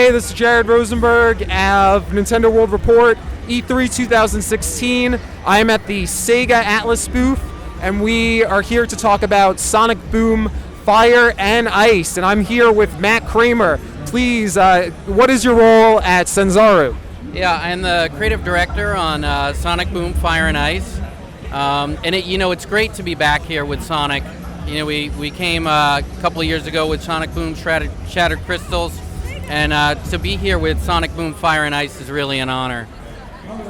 Hey, this is Jared Rosenberg of Nintendo World Report, E3 2016. I am at the Sega Atlas booth, and we are here to talk about Sonic Boom Fire and Ice, and I'm here with Matt Kraemer. Please, what is your role at Sanzaru? Yeah, I'm the creative director on Sonic Boom Fire and Ice, and it's great to be back here with Sonic. We came a couple of years ago with Sonic Boom Shattered Crystals, and to be here with Sonic Boom Fire and Ice is really an honor.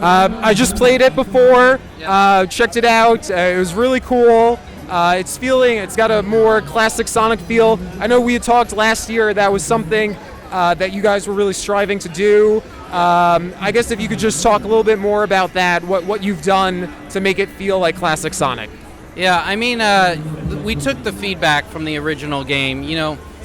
I just played it before, checked it out. It was really cool. It's got a more classic Sonic feel. I know we had talked last year that was something that you guys were really striving to do. I guess if you could just talk a little bit more about that, what you've done to make it feel like classic Sonic. Yeah, I mean, we took the feedback from the original game.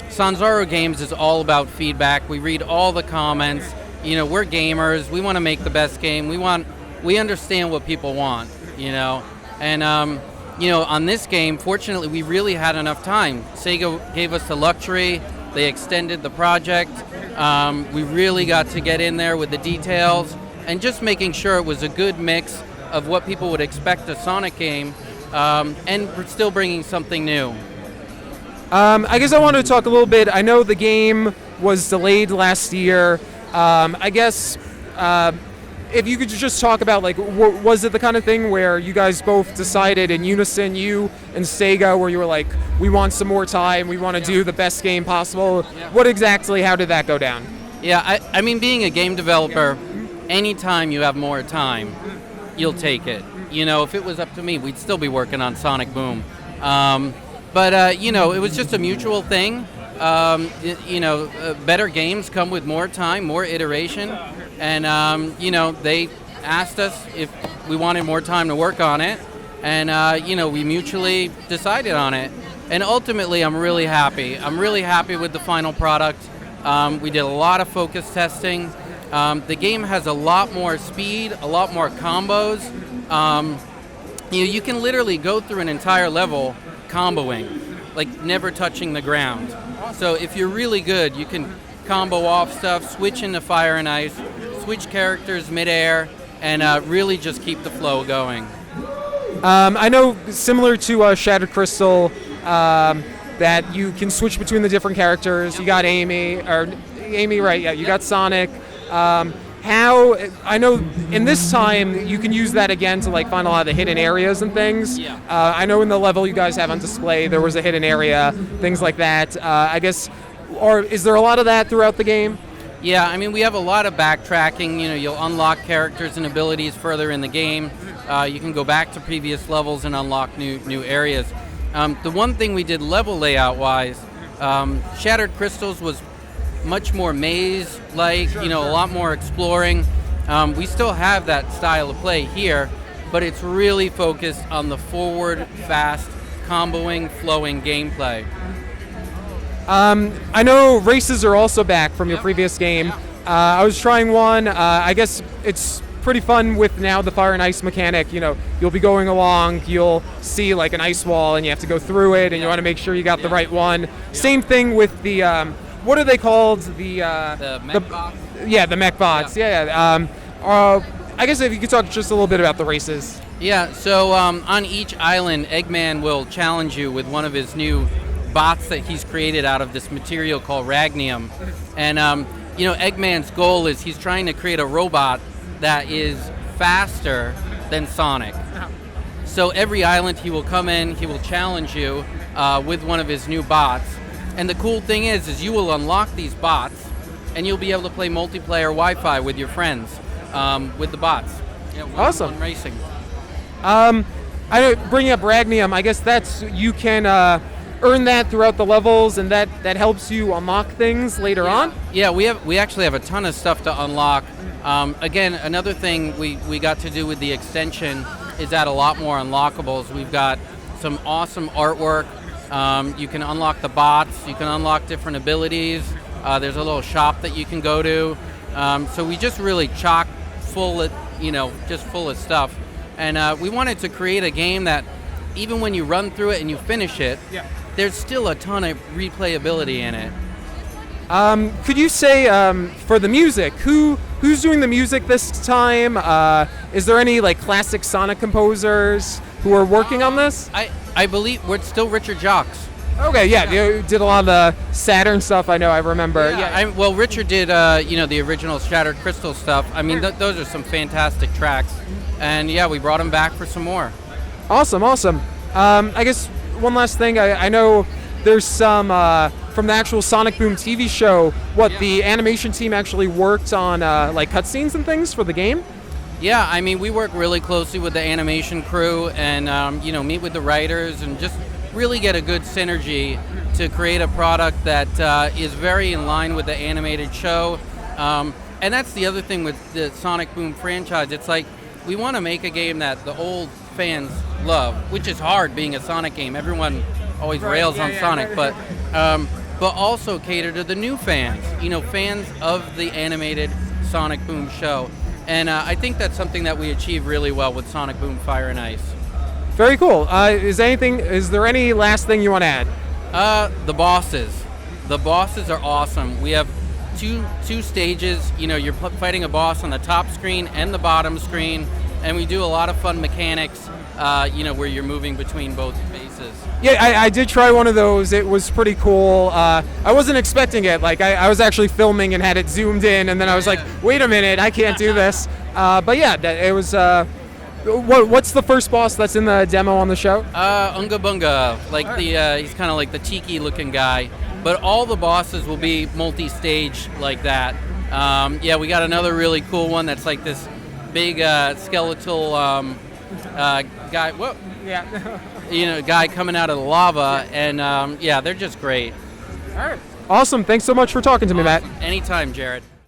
Sanzaru Games is all about feedback. We read all the comments. We're gamers. We want to make the best game. We understand what people want, And, on this game, fortunately, we really had enough time. Sega gave us the luxury. They extended the project. We really got to get in there with the details and just making sure it was a good mix of what people would expect a Sonic game, and we're still bringing something new. I guess I wanted to talk a little bit. I know the game was delayed last year. I guess if you could just talk about, was it the kind of thing where you guys both decided in unison, you and Sega, where you were like, we want some more time, we want to do the best game possible? Yeah. How did that go down? Yeah, I mean, being a game developer, anytime you have more time, you'll take it. If it was up to me, we'd still be working on Sonic Boom. But it was just a mutual thing. Better games come with more time, more iteration. And, they asked us if we wanted more time to work on it. And, we mutually decided on it. And ultimately, I'm really happy. I'm really happy with the final product. We did a lot of focus testing. The game has a lot more speed, a lot more combos. You can literally go through an entire level comboing, never touching the ground. So if you're really good, you can combo off stuff, switch into Fire and Ice, switch characters midair, and really just keep the flow going. I know, similar to Shattered Crystal, that you can switch between the different characters. You got Amy, right? Yeah, you got Sonic. I know in this time you can use that again to find a lot of the hidden areas and things. Yeah. I know in the level you guys have on display there was a hidden area, things like that. I guess, or is there a lot of that throughout the game? Yeah, I mean, we have a lot of backtracking. You'll unlock characters and abilities further in the game. You can go back to previous levels and unlock new areas. The one thing we did level layout wise, Shattered Crystals was much more maze-like, a lot more exploring. We still have that style of play here, but it's really focused on the forward, fast, comboing, flowing gameplay. I know races are also back from your previous game. I was trying one. I guess it's pretty fun with now the Fire and Ice mechanic. You'll be going along, you'll see an ice wall, and you have to go through it, and you want to make sure you got the right one. Yeah. Same thing with the what are they called? The mech bots? Yeah, the mech bots. Yeah. I guess if you could talk just a little bit about the races. Yeah, so on each island, Eggman will challenge you with one of his new bots that he's created out of this material called Ragnium. And, Eggman's goal is he's trying to create a robot that is faster than Sonic. So every island he will come in, he will challenge you with one of his new bots. And the cool thing is you will unlock these bots, and you'll be able to play multiplayer Wi-Fi with your friends with the bots. Awesome. Racing. I bring up Ragnium. I guess you can earn that throughout the levels, and that helps you unlock things later on. Yeah, we actually have a ton of stuff to unlock. Again, another thing we got to do with the extension is add a lot more unlockables. We've got some awesome artwork. You can unlock the bots. You can unlock different abilities. There's a little shop that you can go to. So we just really chock full of stuff. And we wanted to create a game that even when you run through it and you finish it, there's still a ton of replayability in it. Could you say for the music, who's doing the music this time? Is there any like classic Sonic composers who are working on this? I believe we're still Richard Jocks. Okay, yeah, you did a lot of the Saturn stuff. I know, I remember. Yeah, Well, Richard did, the original Shattered Crystal stuff. I mean, those are some fantastic tracks. And yeah, we brought him back for some more. Awesome. I guess one last thing. I know there's some from the actual Sonic Boom TV show. The animation team actually worked on like cutscenes and things for the game. Yeah, I mean, we work really closely with the animation crew and, meet with the writers and just really get a good synergy to create a product that is very in line with the animated show. And that's the other thing with the Sonic Boom franchise. It's like we want to make a game that the old fans love, which is hard being a Sonic game. Everyone always rails on Sonic, but also cater to the new fans, fans of the animated Sonic Boom show. And I think that's something that we achieve really well with Sonic Boom Fire and Ice. Very cool. Is there any last thing you want to add? The bosses. The bosses are awesome. We have two stages. You're fighting a boss on the top screen and the bottom screen, and we do a lot of fun mechanics, where you're moving between both faces. Yeah, I did try one of those. It was pretty cool. I wasn't expecting it. Like, I was actually filming and had it zoomed in, and then I was like, wait a minute, I can't do this. But yeah, it was... What's the first boss that's in the demo on the show? Unga Bunga, he's kind of like the tiki-looking guy. But all the bosses will be multi-stage like that. We got another really cool one that's like this big skeletal guy. Whoa. Yeah. Guy coming out of the lava, and they're just great. All right. Awesome. Thanks so much for talking to me, Matt. Anytime, Jared.